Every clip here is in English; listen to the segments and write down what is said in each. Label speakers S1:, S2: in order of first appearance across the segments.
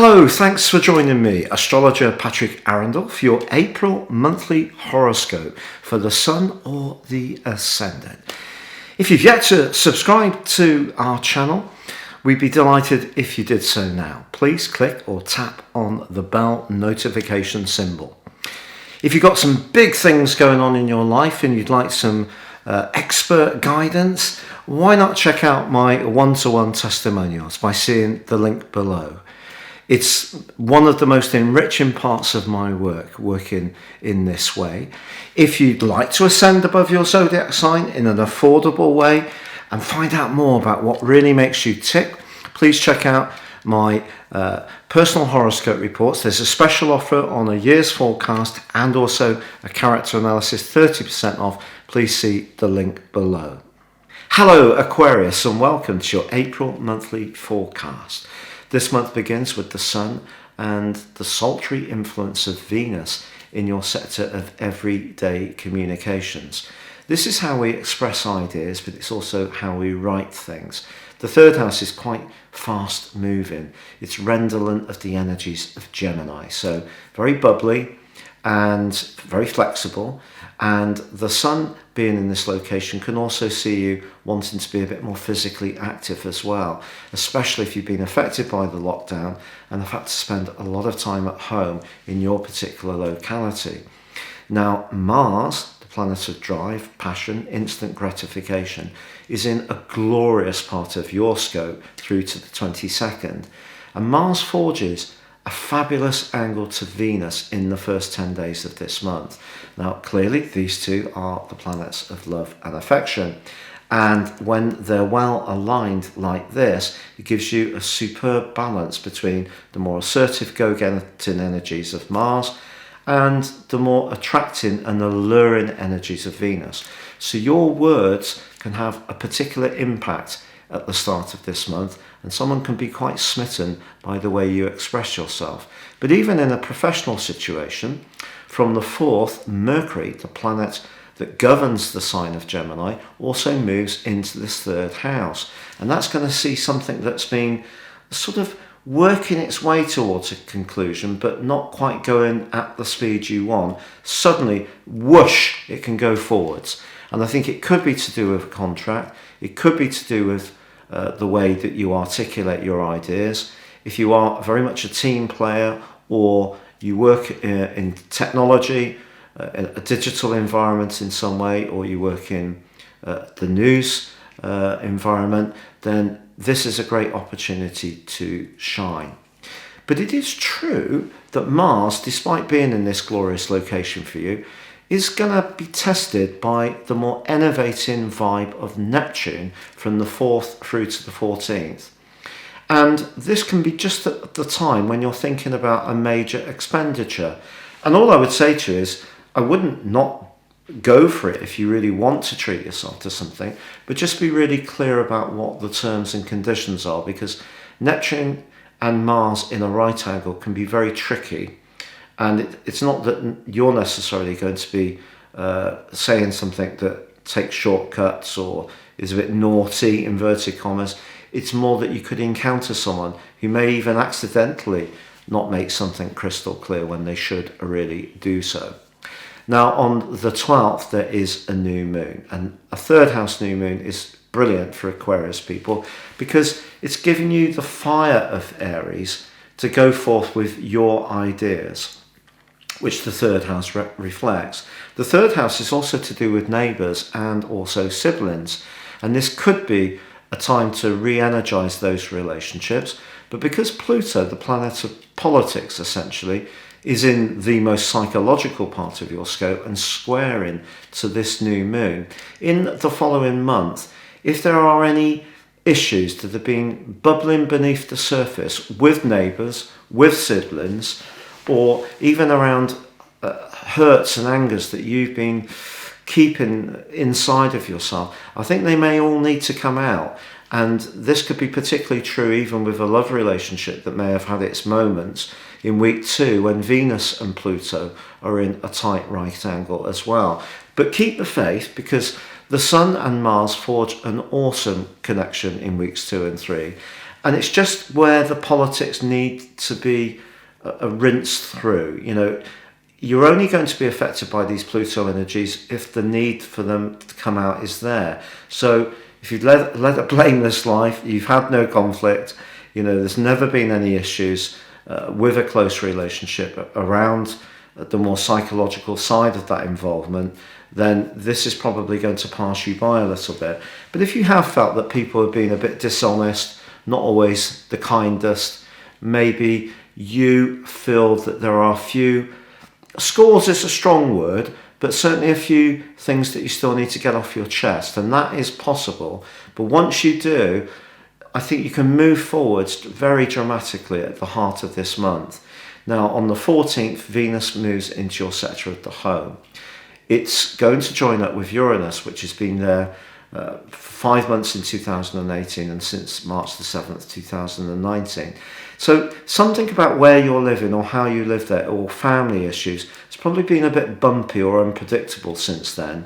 S1: Hello, thanks for joining me, astrologer Patrick Arundell, for your April monthly horoscope for the Sun or the Ascendant. If you've yet to subscribe to our channel, we'd be delighted if you did so now. Please click or tap on the bell notification symbol. If you've got some big things going on in your life and you'd like some expert guidance, why not check out my one-to-one testimonials by seeing the link below. It's one of the most enriching parts of my work, working in this way. If you'd like to ascend above your zodiac sign in an affordable way and find out more about what really makes you tick, please check out my personal horoscope reports. There's a special offer on a year's forecast and also a character analysis, 30% off. Please see the link below. Hello Aquarius, and welcome to your April monthly forecast. This month begins with the Sun and the sultry influence of Venus in your sector of everyday communications. This is how we express ideas, but it's also how we write things. The third house is quite fast moving. It's redolent of the energies of Gemini, so very bubbly and very flexible. And the Sun being in this location can also see you wanting to be a bit more physically active as well, especially if you've been affected by the lockdown and have had to spend a lot of time at home in your particular locality. Now, Mars, the planet of drive, passion, instant gratification, is in a glorious part of your scope through to the 22nd. And Mars forges a fabulous angle to Venus in the first 10 days of this month. Now, clearly, these two are the planets of love and affection. And when they're well aligned like this, it gives you a superb balance between the more assertive go-getting energies of Mars and the more attracting and alluring energies of Venus. So your words can have a particular impact at the start of this month, and someone can be quite smitten by the way you express yourself. But even in a professional situation, from the 4th, Mercury, the planet that governs the sign of Gemini, also moves into this third house. And that's going to see something that's been sort of working its way towards a conclusion, but not quite going at the speed you want. Suddenly, whoosh, it can go forwards. And I think it could be to do with a contract. It could be to do with the way that you articulate your ideas. If you are very much a team player, or you work in technology, a digital environment in some way, or you work in the news environment, then this is a great opportunity to shine. But it is true that Mars, despite being in this glorious location for you, is going to be tested by the more enervating vibe of Neptune from the 4th through to the 14th. And this can be just at the time when you're thinking about a major expenditure. And all I would say to you is, I wouldn't not go for it if you really want to treat yourself to something, but just be really clear about what the terms and conditions are, because Neptune and Mars in a right angle can be very tricky. And it's not that you're necessarily going to be saying something that takes shortcuts or is a bit naughty, inverted commas. It's more that you could encounter someone who may even accidentally not make something crystal clear when they should really do so. Now, on the 12th, there is a new moon. And a third house new moon is brilliant for Aquarius people because it's giving you the fire of Aries to go forth with your ideas, which the third house reflects. The third house is also to do with neighbours and also siblings. And this could be a time to re-energise those relationships. But because Pluto, the planet of politics essentially, is in the most psychological part of your scope and squaring to this new moon, in the following month, if there are any issues that have been bubbling beneath the surface with neighbours, with siblings, or even around hurts and angers that you've been keeping inside of yourself, I think they may all need to come out. And this could be particularly true even with a love relationship that may have had its moments in week 2 when Venus and Pluto are in a tight right angle as well. But keep the faith, because the Sun and Mars forge an awesome connection in weeks 2 and 3. And it's just where the politics need to be rinsed through. You're only going to be affected by these Pluto energies if the need for them to come out is there. So if you've led a blameless life, you've had no conflict, there's never been any issues with a close relationship around the more psychological side of that involvement, then this is probably going to pass you by a little bit. But if you have felt that people have been a bit dishonest, not always the kindest, maybe you feel that there are a few scores is a strong word, but certainly a few things that you still need to get off your chest, and that is possible. But once you do, I think you can move forwards very dramatically at the heart of this month. Now, on the 14th, Venus moves into your sector of the home. It's going to join up with Uranus, which has been there for 5 months in 2018 and since March the 7th, 2019. So something about where you're living or how you live there or family issues, it's probably been a bit bumpy or unpredictable since then.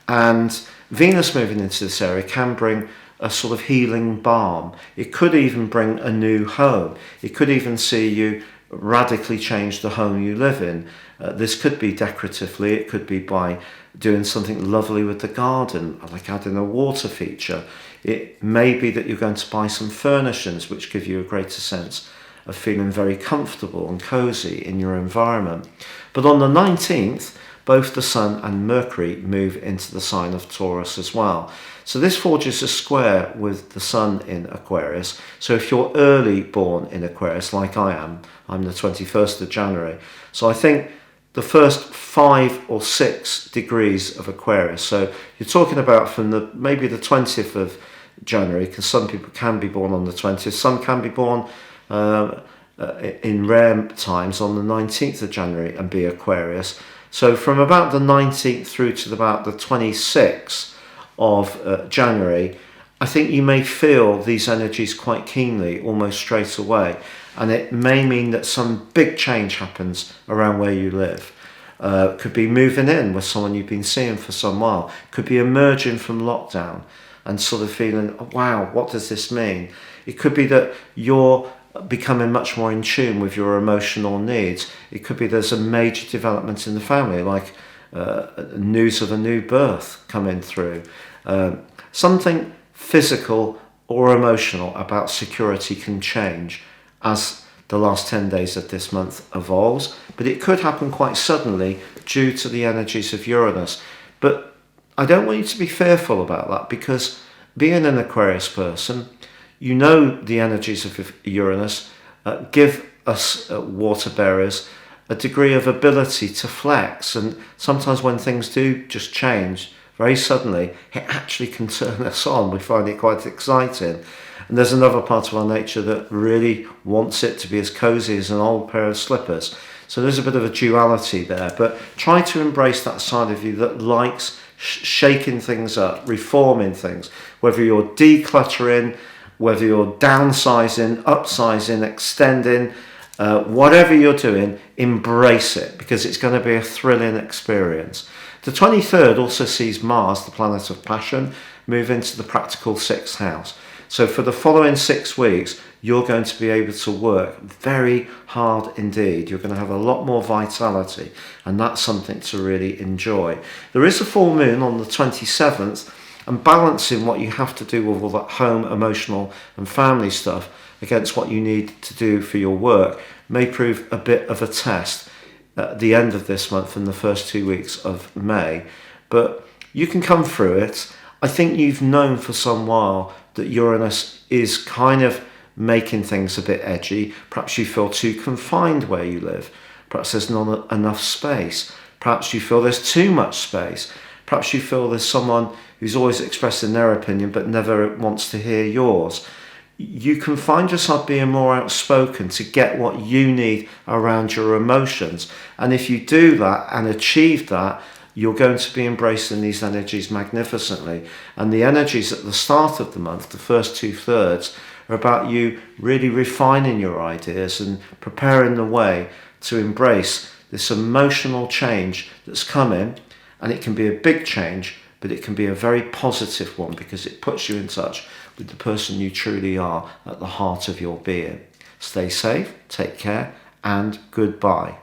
S1: And Venus moving into this area can bring a sort of healing balm. It could even bring a new home. It could even see you radically change the home you live in. This could be decoratively, it could be by doing something lovely with the garden, like adding a water feature. It may be that you're going to buy some furnishings which give you a greater sense of feeling very comfortable and cozy in your environment. But on the 19th, both the Sun and Mercury move into the sign of Taurus as well. So this forges a square with the Sun in Aquarius. So if you're early born in Aquarius, like I am, I'm the 21st of January. So I think the first 5 or 6 degrees of Aquarius. So you're talking about from maybe the 20th of January, because some people can be born on the 20th, some can be born in rare times on the 19th of January and be Aquarius. So from about the 19th through to about the 26th of January, I think you may feel these energies quite keenly, almost straight away. And it may mean that some big change happens around where you live. Could be moving in with someone you've been seeing for some while. Could be emerging from lockdown and sort of feeling, oh, wow, what does this mean? It could be that you're becoming much more in tune with your emotional needs. It could be there's a major development in the family, like news of a new birth coming through. Something physical or emotional about security can change as the last 10 days of this month evolves, but it could happen quite suddenly due to the energies of Uranus. But I don't want you to be fearful about that, because being an Aquarius person, you know the energies of Uranus give us water bearers a degree of ability to flex, and sometimes when things do just change very suddenly, it actually can turn us on. We find it quite exciting. And there's another part of our nature that really wants it to be as cozy as an old pair of slippers. So there's a bit of a duality there, but try to embrace that side of you that likes shaking things up, reforming things, whether you're decluttering, whether you're downsizing, upsizing, extending, whatever you're doing, embrace it, because it's going to be a thrilling experience. The 23rd also sees Mars, the planet of passion, move into the practical 6th house. So for the following 6 weeks, you're going to be able to work very hard indeed. You're going to have a lot more vitality, and that's something to really enjoy. There is a full moon on the 27th, and balancing what you have to do with all that home, emotional and family stuff against what you need to do for your work may prove a bit of a test at the end of this month and the first 2 weeks of May. But you can come through it. I think you've known for some while that Uranus is kind of making things a bit edgy. Perhaps you feel too confined where you live. Perhaps there's not enough space. Perhaps you feel there's too much space. Perhaps you feel there's someone who's always expressing their opinion but never wants to hear yours. You can find yourself being more outspoken to get what you need around your emotions. And if you do that and achieve that, you're going to be embracing these energies magnificently. And the energies at the start of the month, the first 2/3, are about you really refining your ideas and preparing the way to embrace this emotional change that's coming. And it can be a big change, but it can be a very positive one, because it puts you in touch with the person you truly are at the heart of your being. Stay safe, take care, and goodbye.